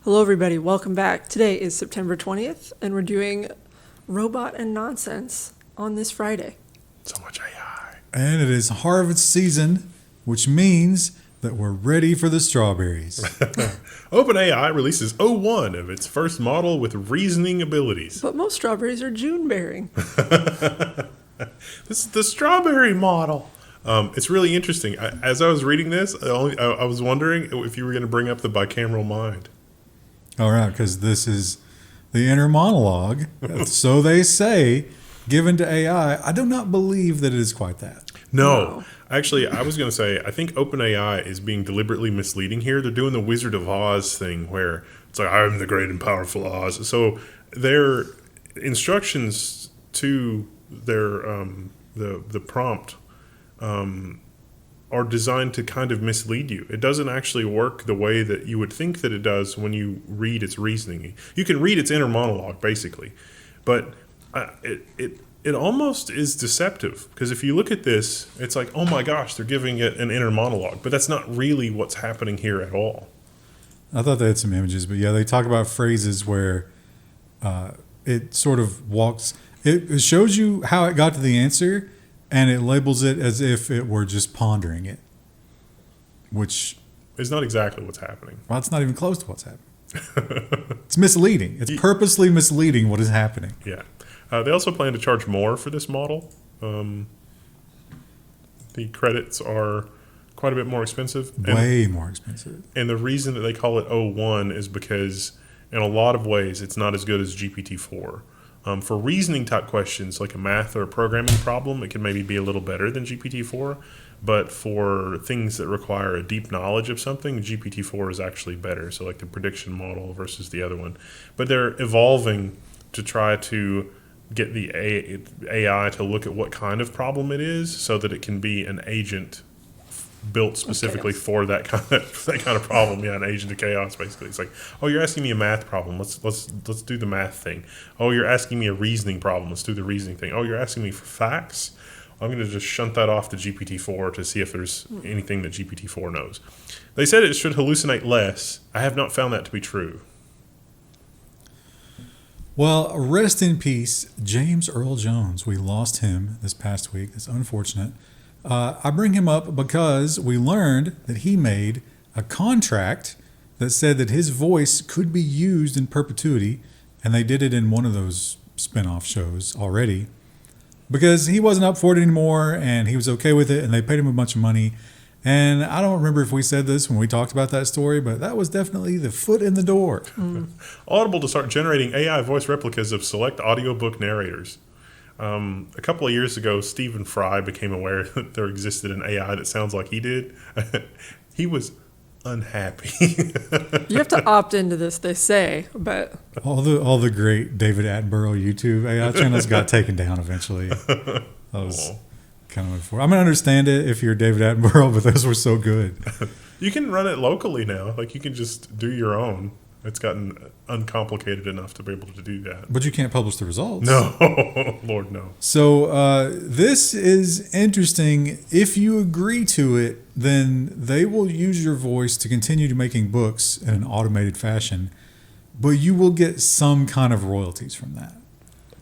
Hello, everybody. Welcome back. Today is September 20th, and we're doing Robot and Nonsense on this Friday. So much AI. And it is harvest season, which means that we're ready for the strawberries. OpenAI releases O1 of its first model with reasoning abilities. But most strawberries are June-bearing. This is the strawberry model. It's really interesting. As I was reading this, I was wondering if you were going to bring up the bicameral mind. All right, because this is the inner monologue, so they say, given to AI. I do not believe that it is quite that. No. Actually, I was going to say, I think OpenAI is being deliberately misleading here. They're doing the Wizard of Oz thing where it's like, I'm the great and powerful Oz. So their instructions to their the prompt are designed to kind of mislead you. It doesn't actually work the way that you would think that it does when you read its reasoning. You can read its inner monologue, basically. But it almost is deceptive, because if you look at this, it's like, oh my gosh, they're giving it an inner monologue. But that's not really what's happening here at all. I thought they had some images, but yeah, they talk about phrases where it sort of walks. It shows you how it got to the answer, and it labels it as if it were just pondering it, which is not exactly what's happening. Well, it's not even close to what's happening. It's misleading. It's purposely misleading what is happening. Yeah. They also plan to charge more for this model. The credits are quite a bit more expensive. Way more expensive. And the reason that they call it O1 is because in a lot of ways it's not as good as GPT-4. For reasoning type questions like a math or a programming problem, it can maybe be a little better than GPT-4. But for things that require a deep knowledge of something, GPT-4 is actually better. So like the prediction model versus the other one. But they're evolving to try to get the AI to look at what kind of problem it is so that it can be an agent built specifically for that kind of problem. Yeah, an agent of chaos, basically. It's like, oh, you're asking me a math problem. Let's do the math thing. Oh, you're asking me a reasoning problem. Let's do the reasoning thing. Oh, you're asking me for facts. I'm going to just shunt that off to GPT-4 to see if there's anything that GPT-4 knows. They said it should hallucinate less. I have not found that to be true. Well, rest in peace, James Earl Jones. We lost him this past week. It's unfortunate. I bring him up because we learned that he made a contract that said that his voice could be used in perpetuity, and they did it in one of those spin-off shows already, because he wasn't up for it anymore, and he was okay with it, and they paid him a bunch of money. And I don't remember if we said this when we talked about that story, but that was definitely the foot in the door. Audible to start generating AI voice replicas of select audiobook narrators. A couple of years ago, Stephen Fry became aware that there existed an AI that sounds like he did. He was unhappy. You have to opt into this, they say, but all the great David Attenborough YouTube AI channels got taken down eventually. That was kind of unfortunate. I mean, I understand it if you're David Attenborough, but those were so good. You can run it locally now. Like, you can just do your own. It's gotten uncomplicated enough to be able to do that. But you can't publish the results. No, Lord, no. So this is interesting. If you agree to it, then they will use your voice to continue making books in an automated fashion, but you will get some kind of royalties from that.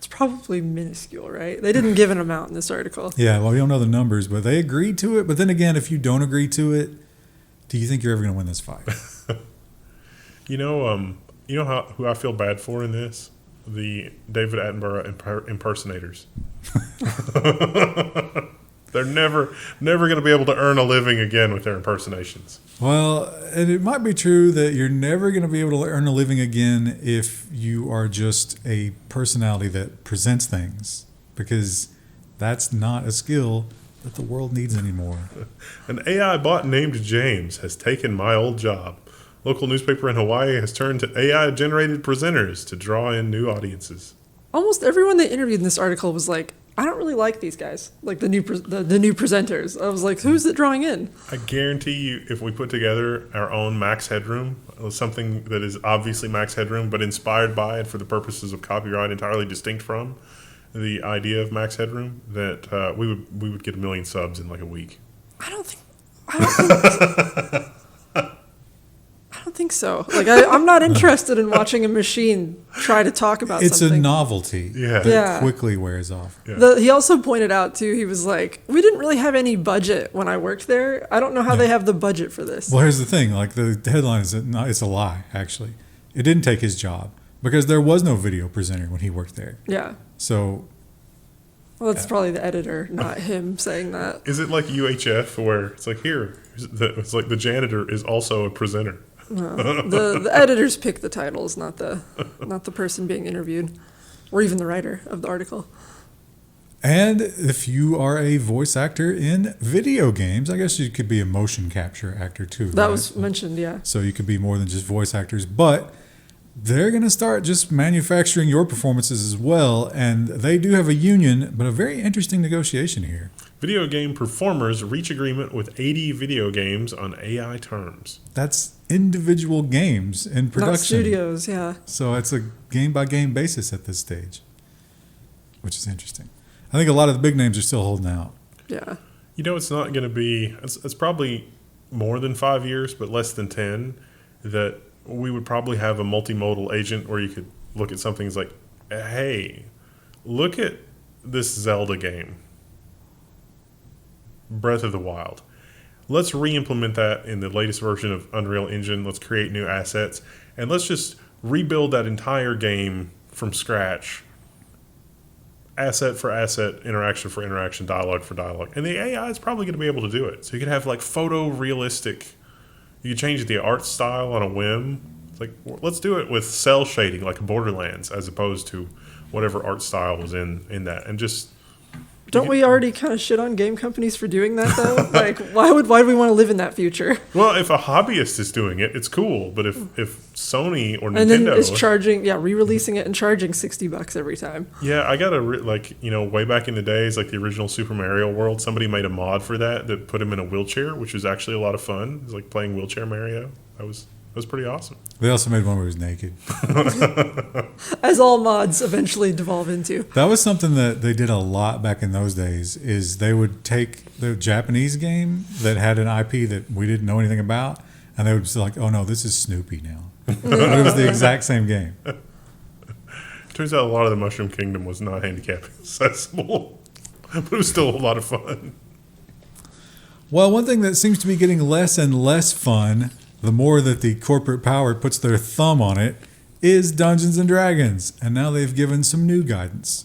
it's probably minuscule, right? They didn't give an amount in this article. Yeah, well, we don't know the numbers, but they agreed to it. But then again, if you don't agree to it, do you think you're ever going to win this fight? You know who I feel bad for in this? The David Attenborough impersonators. They're never going to be able to earn a living again with their impersonations. Well, and it might be true that you're never going to be able to earn a living again if you are just a personality that presents things, because that's not a skill that the world needs anymore. An AI bot named James has taken my old job. Local newspaper in Hawaii has turned to AI-generated presenters to draw in new audiences. Almost everyone they interviewed in this article was like, I don't really like these guys, like the new presenters. I was like, who's it drawing in? I guarantee you, if we put together our own Max Headroom, something that is obviously Max Headroom, but inspired by and for the purposes of copyright entirely distinct from the idea of Max Headroom, that we would get 1 million subs in like a week. I don't think think so. Like, I'm not interested in watching a machine try to talk about It's something. a novelty that Yeah. quickly wears off. Yeah. He also pointed out, too, he was like, we didn't really have any budget when I worked there. I don't know how they have the budget for this. Well, here's the thing. Like, the headline is it's a lie, actually. It didn't take his job because there was no video presenter when he worked there. Yeah. So, Well, that's probably the editor, not him saying that. Is it like UHF where it's like it's like the janitor is also a presenter? No. The editors pick the titles, not the person being interviewed, or even the writer of the article. and if you are a voice actor in video games, I guess you could be a motion capture actor too. That right? was mentioned, yeah. So you could be more than just voice actors, but they're going to start just manufacturing your performances as well. And they do have a union, but a very interesting negotiation here. Video game performers reach agreement with 80 video games on AI terms. That's individual games in production. Not studios, yeah. So it's a game by game basis at this stage, which is interesting. I think a lot of the big names are still holding out. Yeah. You know, it's not going to be, it's probably more than 5 years, but less than 10, that we would probably have a multimodal agent where you could look at something as like, hey, look at this Zelda game, Breath of the Wild. Let's re-implement that in the latest version of Unreal Engine. Let's create new assets, and let's just rebuild that entire game from scratch, asset for asset, interaction for interaction, dialogue for dialogue. And the AI is probably going to be able to do it. So you could have like photorealistic, you could change the art style on a whim. It's like, let's do it with cell shading like Borderlands as opposed to whatever art style was in that. And just... Don't we already kind of shit on game companies for doing that, though? Like, why do we want to live in that future? Well, if a hobbyist is doing it, it's cool. But if Sony or Nintendo... And then it's charging, re-releasing it and charging $60 every time. Yeah, I got way back in the days, like the original Super Mario World, somebody made a mod for that put him in a wheelchair, which was actually a lot of fun. It was like playing Wheelchair Mario. That was pretty awesome. They also made one where he was naked. As all mods eventually devolve into. That was something that they did a lot back in those days, is they would take the Japanese game that had an IP that we didn't know anything about, and they would be like, oh no, this is Snoopy now. But it was the exact same game. Turns out a lot of the Mushroom Kingdom was not handicap accessible, but it was still a lot of fun. Well, one thing that seems to be getting less and less fun, the more that the corporate power puts their thumb on it, is Dungeons & Dragons. And now they've given some new guidance.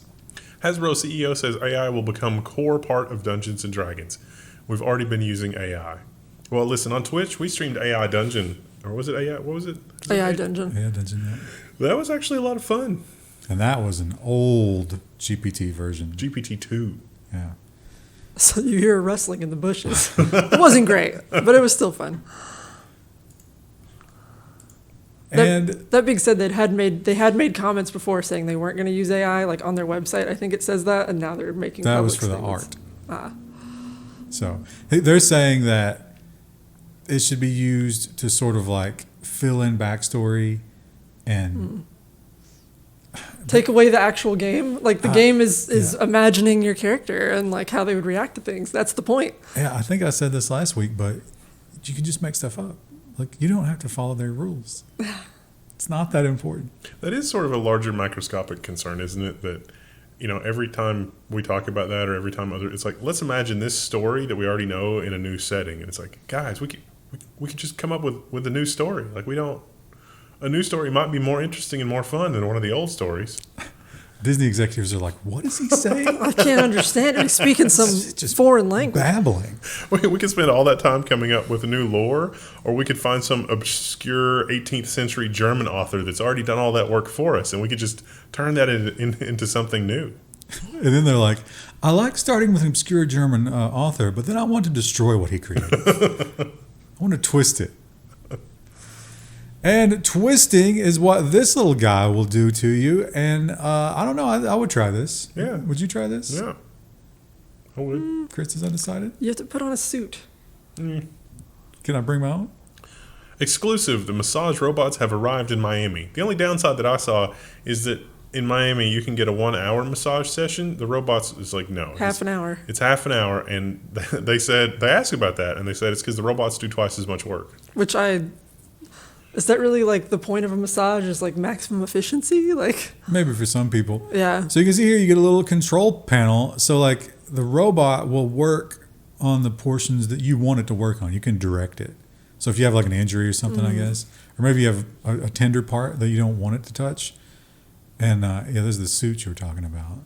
Hasbro CEO says AI will become core part of Dungeons & Dragons. We've already been using AI. Well, listen, on Twitch, we streamed AI Dungeon. Or was it AI? What was it? AI Dungeon. Yeah, Dungeon. Yeah. That was actually a lot of fun. And that was an old GPT version. GPT-2. Yeah. So you hear rustling in the bushes. It wasn't great, but it was still fun. And that being said, they had made comments before saying they weren't going to use AI, like on their website. I think it says that, and now they're making that public was for the statements. art. So they're saying that it should be used to sort of like fill in backstory and take away the actual game. Like the game is imagining your character and like how they would react to things. That's the point. Yeah, I think I said this last week, but you can just make stuff up. Like, you don't have to follow their rules. It's not that important. That is sort of a larger microscopic concern, isn't it? That, every time we talk about that or every time it's like, let's imagine this story that we already know in a new setting. And it's like, guys, we could just come up with a new story. Like, a new story might be more interesting and more fun than one of the old stories. Disney executives are like, what is he saying? I can't understand it. He's speaking some foreign language. Babbling. We could spend all that time coming up with a new lore, or we could find some obscure 18th century German author that's already done all that work for us, and we could just turn that into something new. And then they're like, I like starting with an obscure German author, but then I want to destroy what he created. I want to twist it. And twisting is what this little guy will do to you. And I don't know. I would try this. Yeah. Would you try this? Yeah. I would. Chris is undecided. You have to put on a suit. Can I bring my own? Exclusive. The massage robots have arrived in Miami. The only downside that I saw is that in Miami, you can get a 1 hour massage session. The robots is like, no. Half an hour. It's half an hour. And they asked about that. And they said it's because the robots do twice as much work. Which Is that really like the point of a massage? Is like maximum efficiency? Like, Maybe for some people. yeah. So you can see here, you get a little control panel. So like the robot will work on the portions that you want it to work on. You can direct it. So if you have like an injury or something, I guess, or maybe you have a tender part that you don't want it to touch. And yeah, there's the suit you were talking about.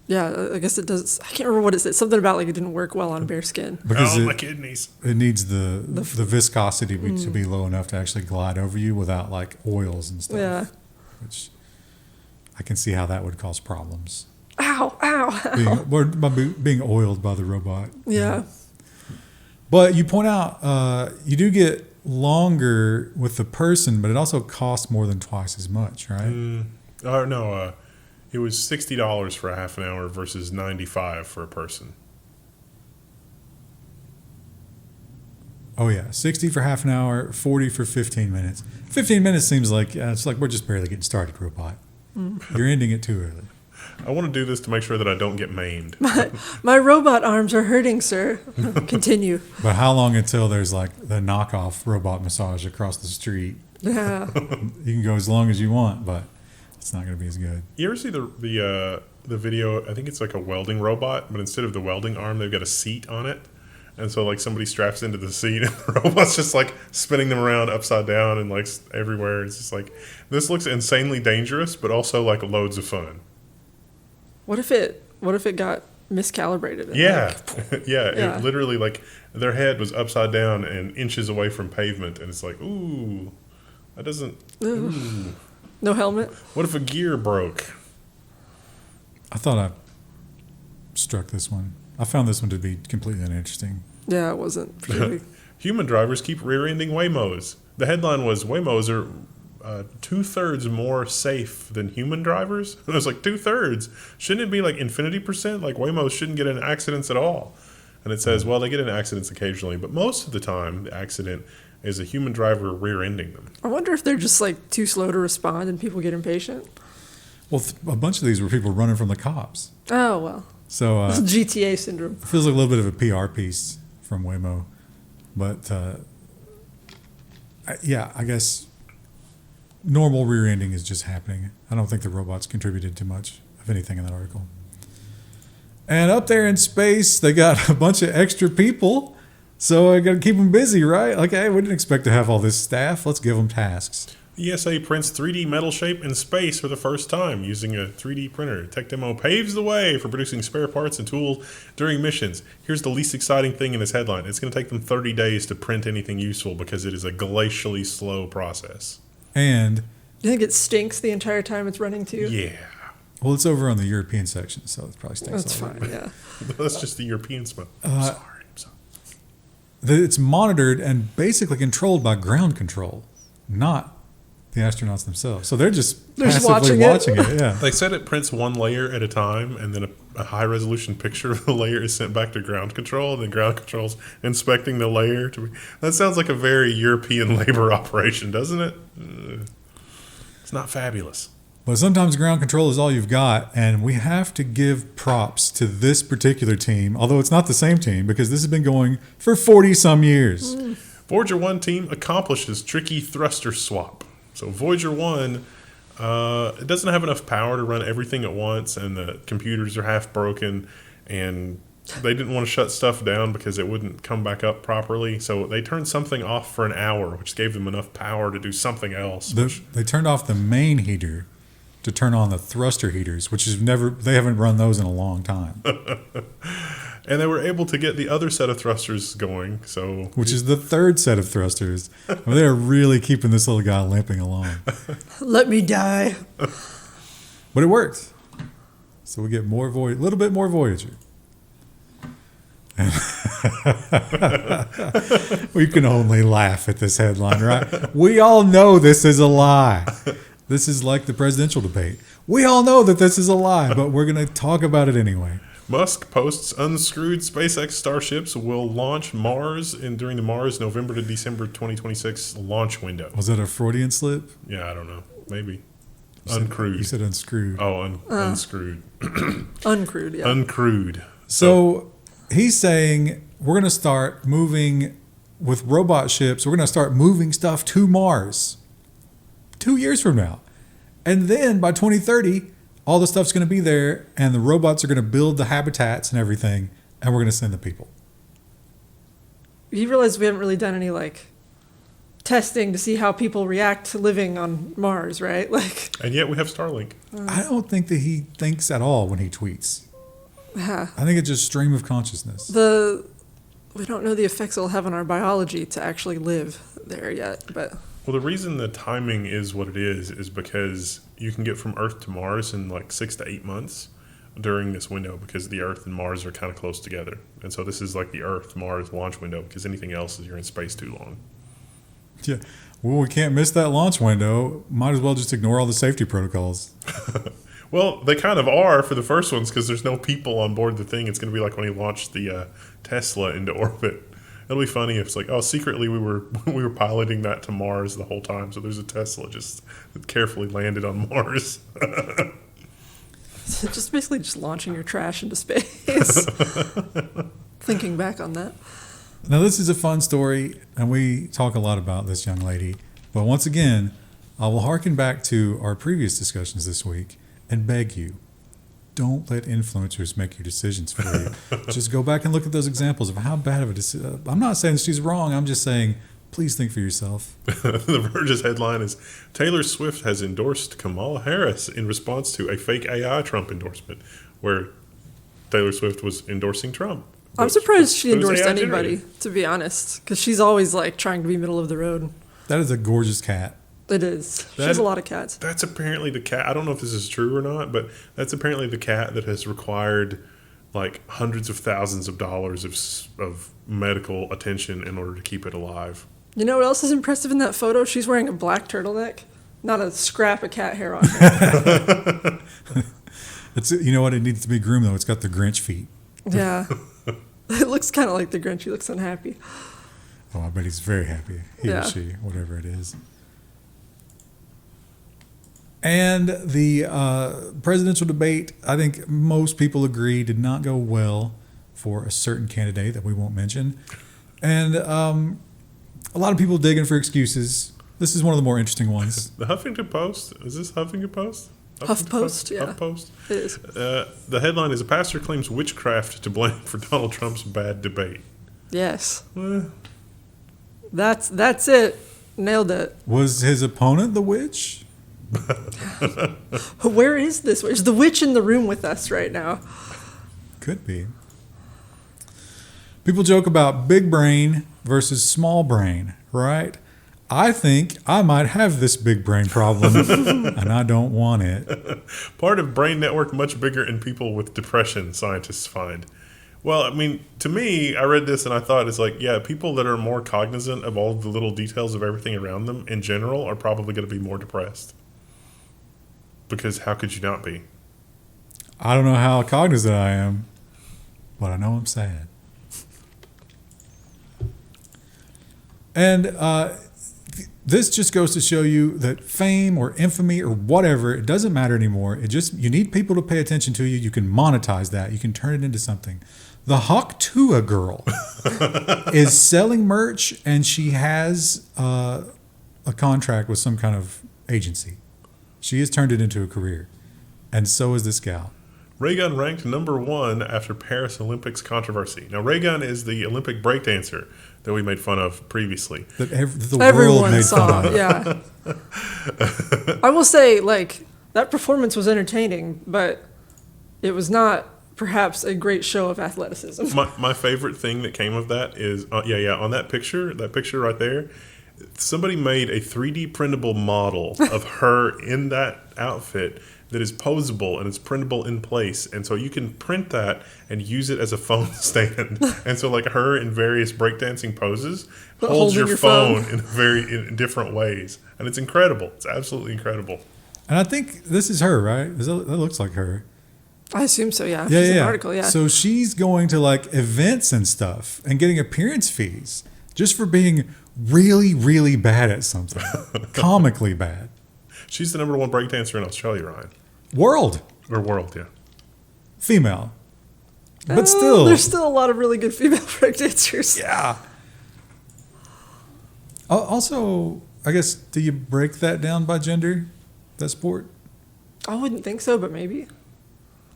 Yeah, I guess it does. I can't remember what it said. Something about like it didn't work well on bare skin. Because my kidneys. it needs the viscosity to be low enough to actually glide over you without like oils and stuff. Yeah. Which I can see how that would cause problems. Ow, ow, ow. Being oiled by the robot. Yeah. But you point out you do get longer with the person, but it also costs more than twice as much, right? No, it was $60 for a half an hour versus $95 for a person. Oh yeah, 60 for half an hour, 40 for 15 minutes. 15 minutes seems like it's like we're just barely getting started, robot. You're ending it too early. I want to do this to make sure that I don't get maimed. My robot arms are hurting, sir. Continue. But how long until there's like the knockoff robot massage across the street? Yeah. You can go as long as you want, but it's not going to be as good. You ever see the video? I think it's like a welding robot, but instead of the welding arm, they've got a seat on it. And so like somebody straps into the seat and the robot's just like spinning them around upside down and like everywhere. It's just like, this looks insanely dangerous, but also like loads of fun. What if it got miscalibrated? And Yeah. like, Yeah. It literally like their head was upside down and inches away from pavement. And it's like, ooh, that doesn't, ooh. No helmet? What if a gear broke? I thought I struck this one. I found this one to be completely uninteresting. Yeah, it wasn't particularly. Human drivers keep rear-ending Waymos. The headline was, Waymos are 2/3 more safe than human drivers. And I was like, 2/3? Shouldn't it be like infinity %? Like Waymos shouldn't get in accidents at all. And it says, well, they get in accidents occasionally, but most of the time the accident is a human driver rear-ending them. I wonder if they're just like too slow to respond and people get impatient. Well, a bunch of these were people running from the cops. Oh, well. So GTA syndrome. it feels like a little bit of a PR piece from Waymo. But yeah, I guess normal rear-ending is just happening. I don't think the robots contributed too much of anything in that article. And up there in space, they got a bunch of extra people. So I got to keep them busy, right? Like, hey, we didn't expect to have all this staff. Let's give them tasks. ESA prints 3D metal shape in space for the first time using a 3D printer. Tech demo paves the way for producing spare parts and tools during missions. Here's the least exciting thing in this headline. It's going to take them 30 days to print anything useful because it is a glacially slow process. And You think it stinks the entire time it's running too? Yeah. well, it's over on the European section, so it probably stinks. That's all over. fine, yeah. That's just the European smell. I'm sorry. It's monitored and basically controlled by ground control, not the astronauts themselves. So they're just passively watching it. Yeah. They said it prints one layer at a time, and then a high-resolution picture of the layer is sent back to ground control, and then ground control's inspecting the layer. That sounds like a very European labor operation, doesn't it? It's not fabulous. But sometimes ground control is all you've got, and we have to give props to this particular team, although it's not the same team, because this has been going for 40-some years. Voyager 1 team accomplishes tricky thruster swap. So Voyager 1, it doesn't have enough power to run everything at once, and the computers are half broken, and they didn't want to shut stuff down because it wouldn't come back up properly. So they turned something off for an hour, which gave them enough power to do something else. They turned off the main heater to turn on the thruster heaters, which is they haven't run those in a long time. And they were able to get the other set of thrusters going. Which is the third set of thrusters. I mean, they're really keeping this little guy limping along. Let me die. But it worked. So we get a little bit more Voyager. We can only laugh at this headline, right? We all know this is a lie. This is like the presidential debate. We all know that this is a lie, but we're going to talk about it anyway. Musk posts uncrewed SpaceX Starships will launch Mars during the Mars November to December 2026 launch window. Was that a Freudian slip? Yeah, I don't know. Maybe. Uncrewed. You said unscrewed. Oh, unscrewed. Uncrewed, yeah. Uncrewed. So he's saying we're going to start moving with robot ships. We're going to start moving stuff to Mars. 2 years from now. And then by 2030, all the stuff's going to be there and the robots are going to build the habitats and everything, and we're going to send the people. You realize we haven't really done any testing to see how people react to living on Mars, right? And yet we have Starlink. I don't think that he thinks at all when he tweets. Yeah. I think it's just stream of consciousness. We don't know the effects it'll have on our biology to actually live there yet, but Well, the reason the timing is what it is because you can get from Earth to Mars in 6 to 8 months during this window, because the Earth and Mars are kind of close together. And so this is like the Earth-Mars launch window, because anything else is you're in space too long. Yeah. Well, we can't miss that launch window. Might as well just ignore all the safety protocols. Well, they kind of are for the first ones, because there's no people on board the thing. It's going to be like when he launched the Tesla into orbit. It'll be funny if it's like, oh, secretly we were piloting that to Mars the whole time. So there's a Tesla just carefully landed on Mars. just basically just launching your trash into space. Thinking back on that. Now, this is a fun story, and we talk a lot about this young lady. But once again, I will harken back to our previous discussions this week and beg you, don't let influencers make your decisions for you. Just go back and look at those examples of how bad of a decision. I'm not saying she's wrong. I'm just saying, please think for yourself. The Verge's headline is, Taylor Swift has endorsed Kamala Harris in response to a fake AI Trump endorsement, where Taylor Swift was endorsing Trump. I'm surprised she But it was endorsed AI anybody, generated. to be honest, because she's always trying to be middle of the road. That is a gorgeous cat. It is. She has a lot of cats. That's apparently the cat. I don't know if this is true or not, but that's apparently the cat that has required hundreds of thousands of dollars of medical attention in order to keep it alive. You know what else is impressive in that photo? She's wearing a black turtleneck. Not a scrap of cat hair on her. You know what? It needs to be groomed, though. It's got the Grinch feet. Yeah. It looks kind of like the Grinch. He looks unhappy. Oh, I bet he's very happy. He Yeah. or she, whatever it is. And the presidential debate, I think most people agree, did not go well for a certain candidate that we won't mention. And a lot of people digging for excuses. This is one of the more interesting ones. The Huffington Post, is this Huffington Post? HuffPost, yeah. HuffPost. It is. The headline is, a pastor claims witchcraft to blame for Donald Trump's bad debate. Yes. Eh, That's it. Nailed it. Was his opponent the witch? Where is this witch? Is the witch in the room with us right now? Could be. People joke about big brain versus small brain, right? I think I might have this big brain problem, and I don't want it. Part of brain network much bigger in people with depression, scientists find. Well, I mean, to me, I read this and I thought it's people that are more cognizant of all the little details of everything around them in general are probably going to be more depressed. Because how could you not be? I don't know how cognizant I am, but I know I'm sad. And this just goes to show you that fame or infamy or whatever, it doesn't matter anymore. You need people to pay attention to you. You can monetize that. You can turn it into something. The Hawktua girl is selling merch, and she has a contract with some kind of agency. She has turned it into a career. And so is this gal. Raygun ranked #1 after Paris Olympics controversy. Now, Raygun is the Olympic breakdancer that we made fun of previously. That the world Everyone made saw, fun of. yeah. I will say, that performance was entertaining, but it was not perhaps a great show of athleticism. My favorite thing that came of that is, on that picture right there, somebody made a 3D printable model of her in that outfit that is posable and it's printable in place. And so you can print that and use it as a phone stand. And so her in various breakdancing poses But holds holding your your phone phone. in different ways. And it's incredible. It's absolutely incredible. And I think this is her, right? That looks like her. I assume so, yeah. Yeah, She's yeah. an article, yeah. So she's going to events and stuff and getting appearance fees just for being really, really bad at something. Comically bad. She's the #1 breakdancer in Australia, Ryan. World. Or world, yeah. Female. But still. There's still a lot of really good female breakdancers. Yeah. Also, I guess, do you break that down by gender, that sport? I wouldn't think so, but maybe.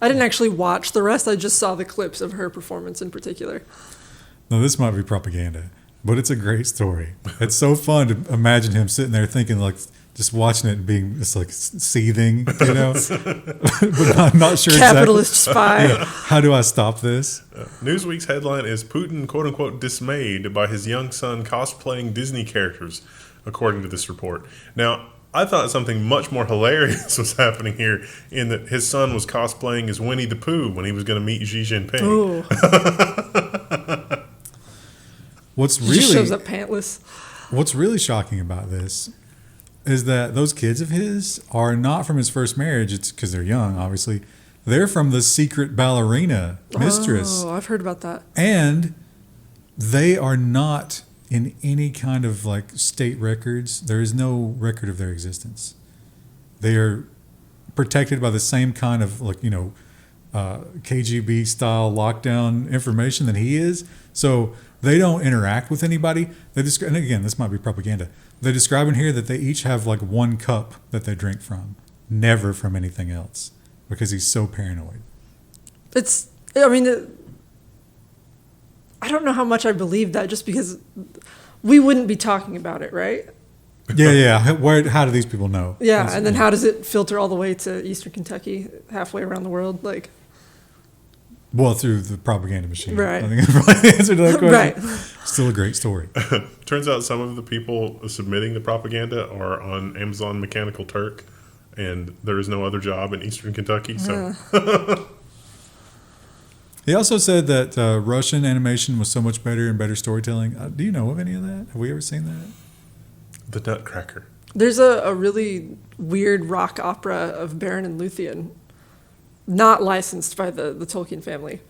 I didn't actually watch the rest. I just saw the clips of her performance in particular. No, this might be propaganda, but it's a great story. It's so fun to imagine him sitting there thinking, like, just watching it and being just like seething, you know? But I'm not sure Capitalist spy. Yeah. How do I stop this? Newsweek's headline is Putin, quote unquote, dismayed by his young son cosplaying Disney characters, according to this report. Now, I thought something much more hilarious was happening here in that his son was cosplaying as Winnie the Pooh when he was going to meet Xi Jinping. Ooh. What's He just shows up pantless. What's really shocking about this is that those kids of his are not from his first marriage. It's because they're young, obviously. They're from the secret ballerina mistress. Oh, I've heard about that. And they are not in any kind of like state records. There is no record of their existence. They are protected by the same kind of like, KGB style lockdown information that he is. So they don't interact with anybody. And again, this might be propaganda. They describe in here that they each have like one cup that they drink from, never from anything else, because he's so paranoid. I don't know how much I believe that, just because we wouldn't be talking about it, right? Yeah. How do these people know? Yeah, and then how does it filter all the way to Eastern Kentucky, halfway around the world? Like, well, through the propaganda machine. Right. I think that's probably the answer to that question. Right. Still a great story. Turns out some of the people submitting the propaganda are on Amazon Mechanical Turk, and there is no other job in Eastern Kentucky. So, He also said that Russian animation was so much better and better storytelling. Do you know of any of that? Have we ever seen that? the Nutcracker. There's a really weird rock opera of Baron and Luthien, not licensed by the Tolkien family,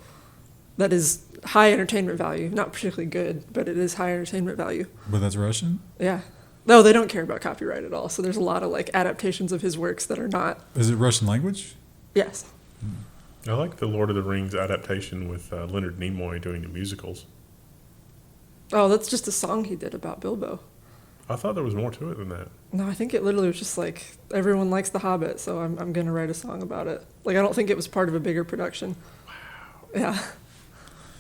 that is high entertainment value. Not particularly good, but it is high entertainment value. But that's Russian? Yeah. No, they don't care about copyright at all. So there's a lot of like adaptations of his works that are not. Is it Russian language? Yes. I like the Lord of the Rings adaptation with Leonard Nimoy doing the musicals. Oh, that's just a song he did about Bilbo. I thought there was more to it than that. No, I think it literally was just like, everyone likes The Hobbit, so I'm going to write a song about it. Like, I don't think it was part of a bigger production. Wow. Yeah.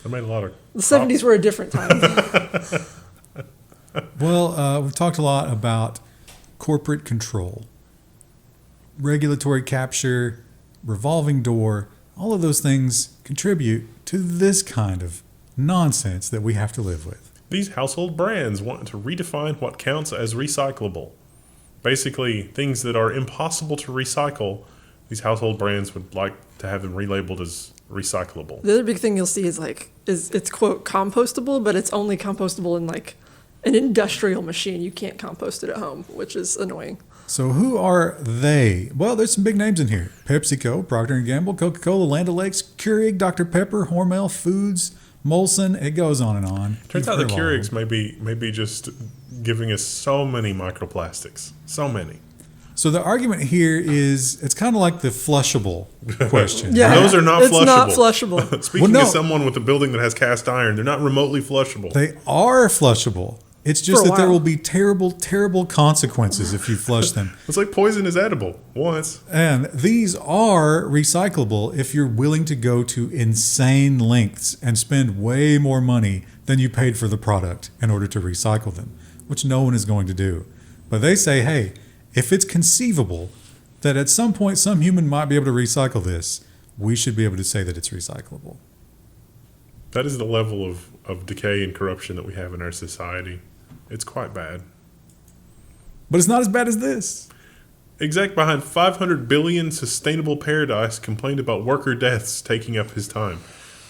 They made a lot of... The 70s were a different time. Well, we've talked a lot about corporate control, regulatory capture, revolving door. All of those things contribute to this kind of nonsense that we have to live with. These household brands want to redefine what counts as recyclable. Basically, things that are impossible to recycle, these household brands would like to have them relabeled as recyclable. The other big thing you'll see is it's quote compostable, but it's only compostable in like an industrial machine. You can't compost it at home, which is annoying. So who are they? Well, there's some big names in here. PepsiCo, Procter & Gamble, Coca-Cola, Land O'Lakes, Keurig, Dr. Pepper, Hormel Foods, Molson. It goes on and on. Turns out the Keurigs may be just giving us so many microplastics. So many. So the argument here is it's kind of like the flushable question. Yeah, Those are not it's flushable. not flushable. Speaking as someone with a building that has cast iron, they're not remotely flushable. They are flushable. It's just that there will be terrible, terrible consequences if you flush them. It's like poison is edible once. And these are recyclable if you're willing to go to insane lengths and spend way more money than you paid for the product in order to recycle them, which no one is going to do. But they say, hey, if it's conceivable that at some point some human might be able to recycle this, we should be able to say that it's recyclable. That is the level of decay and corruption that we have in our society. It's quite bad. But it's not as bad as this. Exec behind 500 billion sustainable paradise complained about worker deaths taking up his time.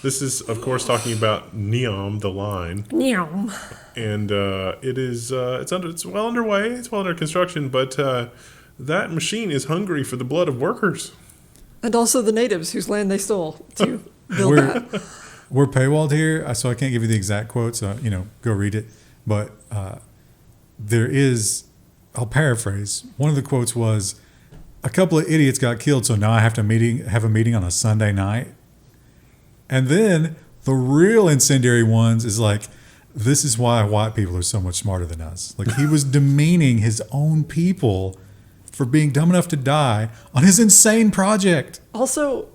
This is, of course, talking about Neom, the line. Neom. And it's well underway. It's well under construction, but that machine is hungry for the blood of workers. And also the natives whose land they stole to build that. We're paywalled here, so I can't give you the exact quote, so, go read it. But there is, I'll paraphrase, one of the quotes was, a couple of idiots got killed, so now I have to have a meeting on a Sunday night. And then the real incendiary ones is like, this is why white people are so much smarter than us. Like, he was demeaning his own people for being dumb enough to die on his insane project. Also,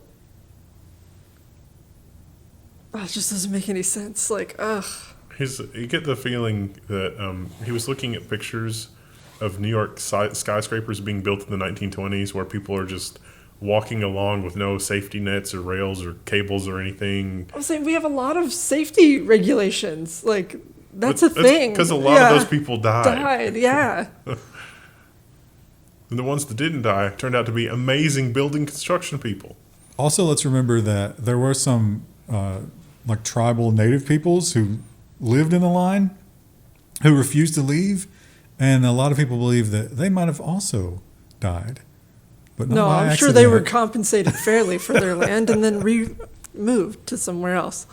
it just doesn't make any sense. Like, ugh. You get the feeling that he was looking at pictures of New York skyscrapers being built in the 1920s where people are just walking along with no safety nets or rails or cables or anything. I was saying we have a lot of safety regulations. Like, that's a thing. Because a lot of those people died. Yeah. And the ones that didn't die turned out to be amazing building construction people. Also, let's remember that there were some like tribal native peoples who lived in the line who refused to leave, and a lot of people believe that they might have also died. But No, I'm sure they were compensated fairly for their land and then moved to somewhere else.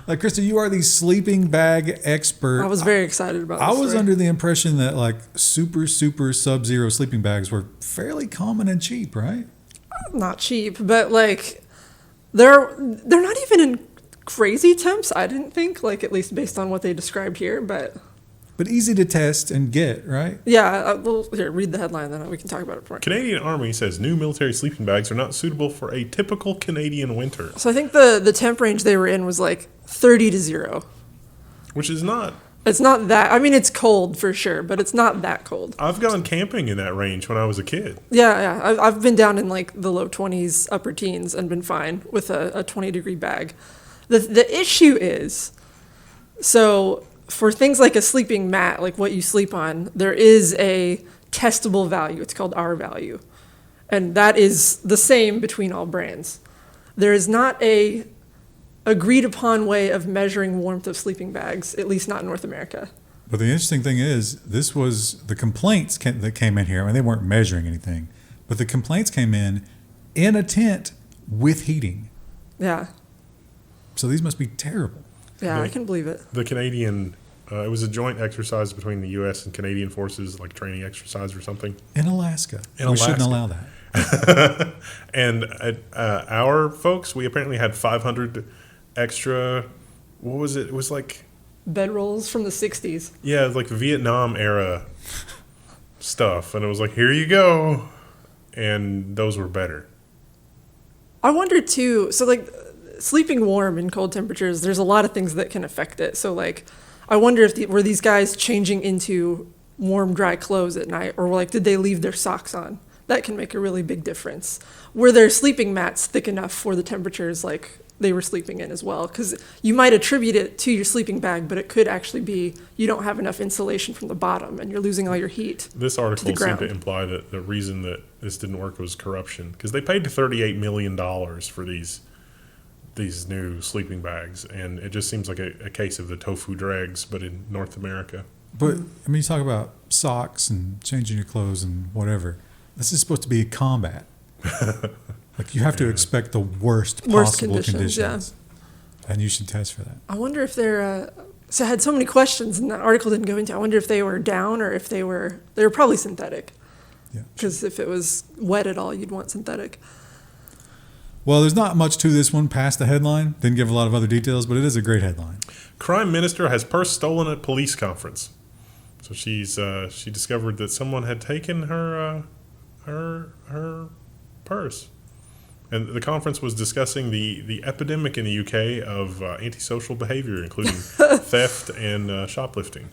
Krista, you are the sleeping bag expert. I was very excited about this. I was under the impression that like super sub-zero sleeping bags were fairly common and cheap, right? Not cheap, but like they're not even in crazy temps, I didn't think, like at least based on what they described here, but easy to test and get, right? yeah, well, here, read the headline, then we can talk about it more. Canadian Army says new military sleeping bags are not suitable for a typical Canadian winter. So I think the temp range they were in was like 30 to 0. Which is not... It's not that, I mean, it's cold for sure, but it's not that cold. I've gone camping in that range when I was a kid. Yeah, I've been down in like the low 20s, upper teens, and been fine with a 20-degree bag. The issue is, so for things like a sleeping mat, like what you sleep on, there is a testable value. It's called R value. And that is the same between all brands. There is not a agreed upon way of measuring warmth of sleeping bags, at least not in North America. But the interesting thing is, this was the complaints that came in here. I mean, they weren't measuring anything, but the complaints came in a tent with heating. Yeah. So these must be terrible. Yeah, I can believe it. The Canadian, it was a joint exercise between the U.S. and Canadian forces, like training exercise or something. In Alaska. In We Alaska. shouldn't allow that. And our folks, we apparently had 500 extra, what was it? It was like... Bedrolls from the 60s. Yeah, like Vietnam era stuff. And it was like, here you go. And those were better. I wonder too, so like sleeping warm in cold temperatures, there's a lot of things that can affect it. So like, I wonder if were these guys changing into warm, dry clothes at night, or like, did they leave their socks on? That can make a really big difference. Were their sleeping mats thick enough for the temperatures like they were sleeping in as well? Because you might attribute it to your sleeping bag, but it could actually be you don't have enough insulation from the bottom and you're losing all your heat. This article seemed ground. to imply that the reason that this didn't work was corruption, because they paid $38 million for these new sleeping bags, and it just seems like a case of the tofu dregs, but in North America. But, I mean, you talk about socks and changing your clothes and whatever. This is supposed to be combat. Like, you have to expect the worst possible conditions. Yeah. And you should test for that. I wonder if they're, so I had so many questions and that article didn't go into. I wonder if they were down or if they were probably synthetic. Yeah. Because if it was wet at all, you'd want synthetic. Well, there's not much to this one past the headline. Didn't give a lot of other details, but it is a great headline. Crime minister has purse stolen at police conference. So she discovered that someone had taken her purse. And the conference was discussing the epidemic in the UK of antisocial behavior, including theft and shoplifting.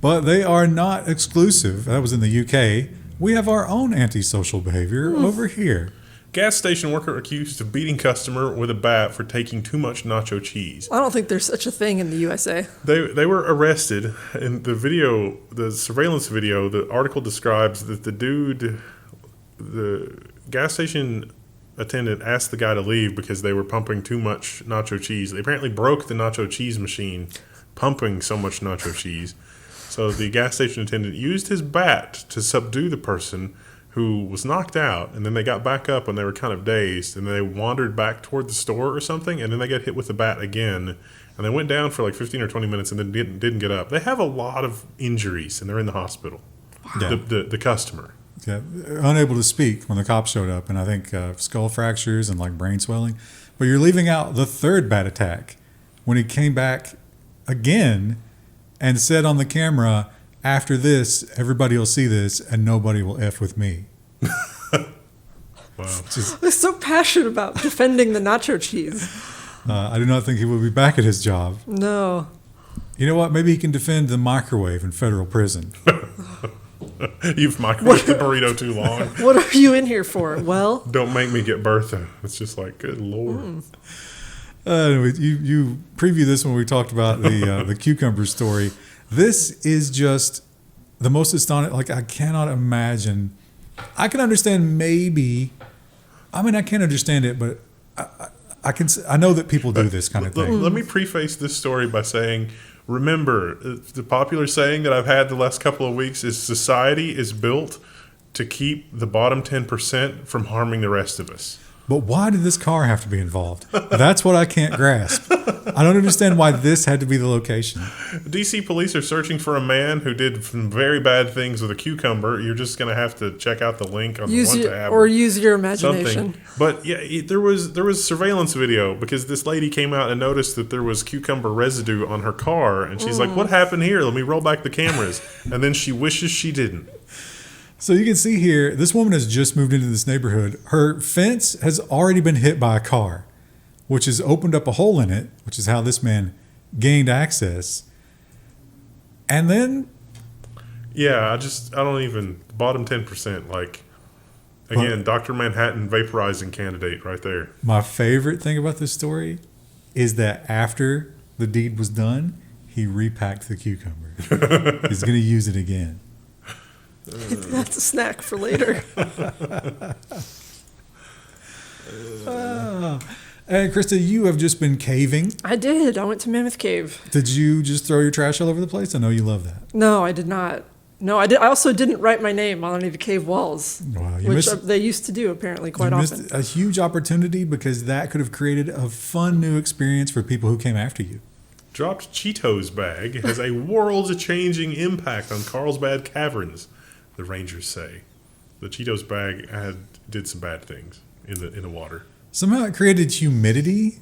But they are not exclusive. That was in the UK. We have our own antisocial behavior over here. Gas station worker accused of beating customer with a bat for taking too much nacho cheese. I don't think there's such a thing in the USA. They were arrested. In the video, the surveillance video, the article describes that the gas station attendant asked the guy to leave because they were pumping too much nacho cheese. They apparently broke the nacho cheese machine pumping so much nacho cheese. So the gas station attendant used his bat to subdue the person who was knocked out, and then they got back up and they were kind of dazed, and they wandered back toward the store or something, and then they got hit with the bat again, and they went down for like 15 or 20 minutes and then didn't get up. They have a lot of injuries, and they're in the hospital. Yeah. The customer. Yeah, unable to speak when the cops showed up, and I think skull fractures and like brain swelling. But you're leaving out the third bat attack when he came back again and said on the camera, after this, everybody will see this and nobody will F with me. Wow. They're so passionate about defending the nacho cheese. I do not think he will be back at his job. No. You know what? Maybe he can defend the microwave in federal prison. You've microwaved the burrito too long. What are you in here for? Well, Don't make me get Bertha. It's just like, good Lord. Anyway, you preview this when we talked about the cucumber story. This is just the most astonishing. Like, I cannot imagine. I can understand maybe. I mean, I can't understand it, but I know that people do this kind of thing. Let me preface this story by saying, remember, the popular saying that I've had the last couple of weeks is society is built to keep the bottom 10% from harming the rest of us. But why did this car have to be involved? That's what I can't grasp. I don't understand why this had to be the location. DC police are searching for a man who did some very bad things with a cucumber. You're just going to have to check out the link on the one tab. Or use your imagination. Something. But yeah, there was surveillance video because this lady came out and noticed that there was cucumber residue on her car, and she's like, "What happened here? Let me roll back the cameras." And then she wishes she didn't. So you can see here, this woman has just moved into this neighborhood. Her fence has already been hit by a car, which has opened up a hole in it, which is how this man gained access. And then, Yeah, I don't even, bottom 10%, like, again, Dr. Manhattan vaporizing candidate right there. my favorite thing about this story is that after the deed was done, he repacked the cucumber. He's going to use it again. That's a snack for later. And Krista, you have just been caving. I did. I went to Mammoth Cave. Did you just throw your trash all over the place? I know you love that. No, I did not. No, I did. I also didn't write my name on any of the cave walls, Wow, you which missed, they used to do apparently you quite often. missed a huge opportunity because that could have created a fun new experience for people who came after you. Dropped Cheetos bag has a world-changing impact on Carlsbad Caverns, the Rangers say. The Cheetos bag did some bad things in the water. Somehow it created humidity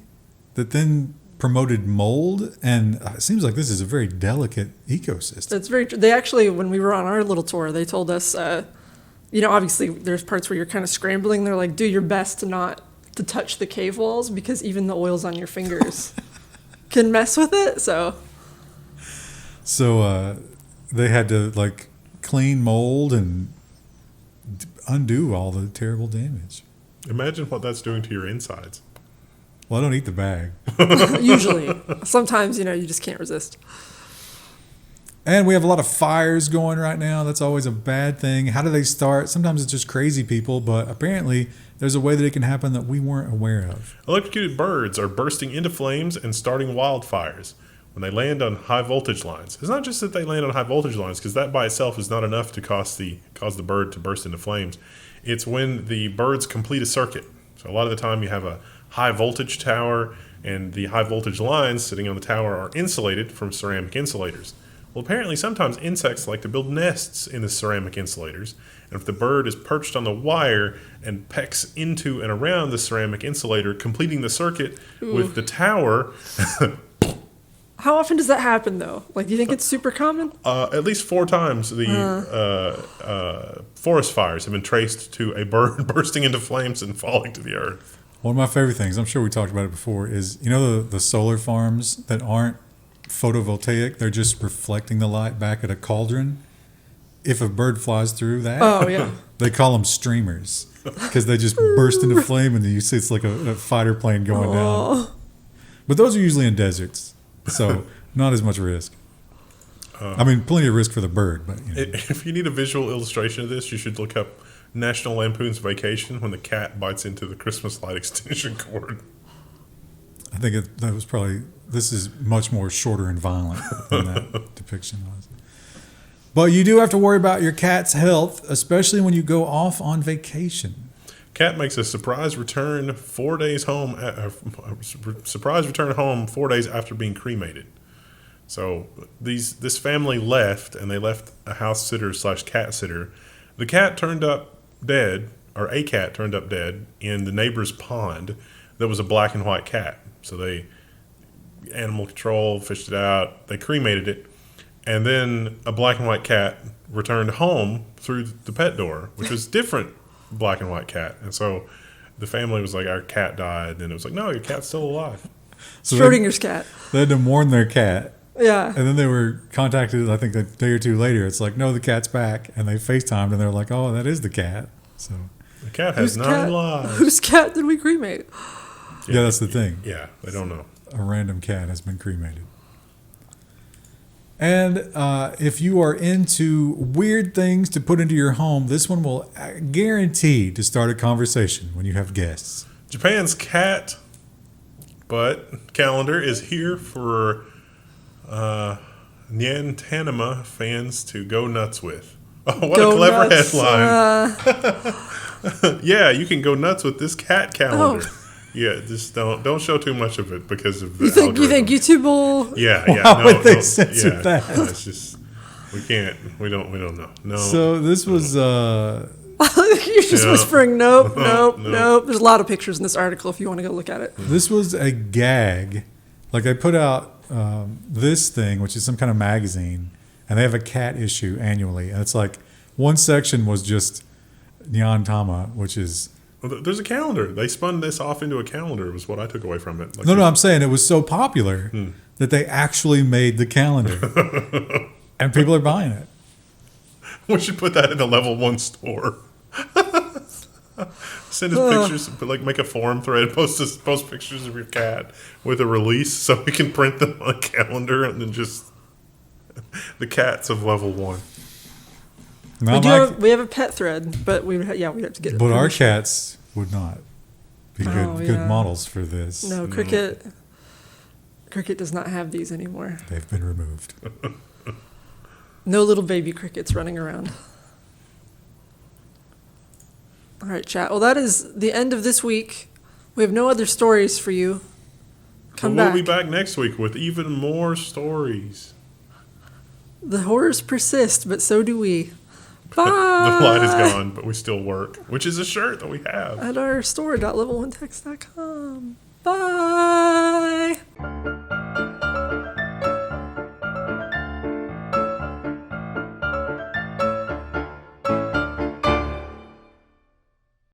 that then promoted mold, and it seems like this is a very delicate ecosystem. It's very. They actually, when we were on our little tour, they told us, obviously there's parts where you're kind of scrambling. They're like, do your best to touch the cave walls because even the oils on your fingers can mess with it. So they had to like clean mold and undo all the terrible damage. Imagine what that's doing to your insides. Well, I don't eat the bag. usually, sometimes you just can't resist. And we have a lot of fires going right now. That's always a bad thing. How do they start? Sometimes it's just crazy people, but apparently there's a way that it can happen that we weren't aware of. Electrocuted birds are bursting into flames and starting wildfires when they land on high voltage lines. It's not just that they land on high voltage lines, because that by itself is not enough to cause the bird to burst into flames. It's when the birds complete a circuit. So a lot of the time you have a high voltage tower, and the high voltage lines sitting on the tower are insulated from ceramic insulators. Well, apparently sometimes insects like to build nests in the ceramic insulators, and if the bird is perched on the wire and pecks into and around the ceramic insulator, completing the circuit with the tower... How often does that happen, though? Like, do you think it's super common? At least 4 times the forest fires have been traced to a bird bursting into flames and falling to the earth. One of my favorite things, I'm sure we talked about it before, is the solar farms that aren't photovoltaic, they're just reflecting the light back at a cauldron. If a bird flies through that, Oh, yeah. they call them streamers because they just burst into flame and you see it's like a fighter plane going down. But those are usually in deserts, so not as much risk. I mean, plenty of risk for the bird, but If you need a visual illustration of this, you should look up National Lampoon's Vacation when the cat bites into the Christmas light extension cord. I think that was probably, this is much more shorter and violent than that depiction was. But you do have to worry about your cat's health, especially when you go off on vacation. Cat makes a surprise return 4 days home. Surprise return home 4 days after being cremated. So this family left, and they left a house sitter / cat sitter. The cat turned up dead, or a cat turned up dead in the neighbor's pond. That was a black and white cat. So they animal control fished it out. They cremated it, and then a black and white cat returned home through the pet door, which was different black and white cat. And so the family was like, "Our cat died," and it was like, "No, your cat's still alive." So Schrodinger's cat. they had to mourn their cat. Yeah. And then they were contacted, I think, a day or two later. It's like, no, the cat's back. And they FaceTimed, and they're like, oh, that is the cat. So The cat has 9 lives. Whose cat did we cremate? yeah, that's the thing. Yeah, they don't know. A random cat has been cremated. And if you are into weird things to put into your home, this one will guarantee to start a conversation when you have guests. Japan's cat butt calendar is here for Nyantanima fans to go nuts with. Oh, what a clever headline. Yeah, you can go nuts with this cat calendar. Oh. Yeah, just don't show too much of it because of the You think algorithm. YouTube will? Yeah, Why would they censor that? No, it's just we can't. We don't know. No. So this was... You're just Yeah. whispering, nope, No. nope. There's a lot of pictures in this article if you want to go look at it. This was a gag. Like they put out this thing, which is some kind of magazine, and they have a cat issue annually. And it's like one section was just Nyan Tama, which is... Well, there's a calendar. They spun this off into a calendar was what I took away from it. Like No, I'm saying it was so popular that they actually made the calendar. And people are buying it. We should put that in the Level 1 store. Send us pictures, but like make a forum thread, post pictures of your cat with a release so we can print them on a calendar and then just the cats of Level 1. Now We have a pet thread, but we have to get it. but our cats would not be Oh, good yeah. models for this. No, Cricket does not have these anymore. They've been removed. No little baby crickets running around. All right, chat. Well, that is the end of this week. We have no other stories for you. Come But back. we'll be back next week with even more stories. The horrors persist, but so do we. Bye. The light is gone, but we still work, which is a shirt that we have. At our store.level1text.com. Bye.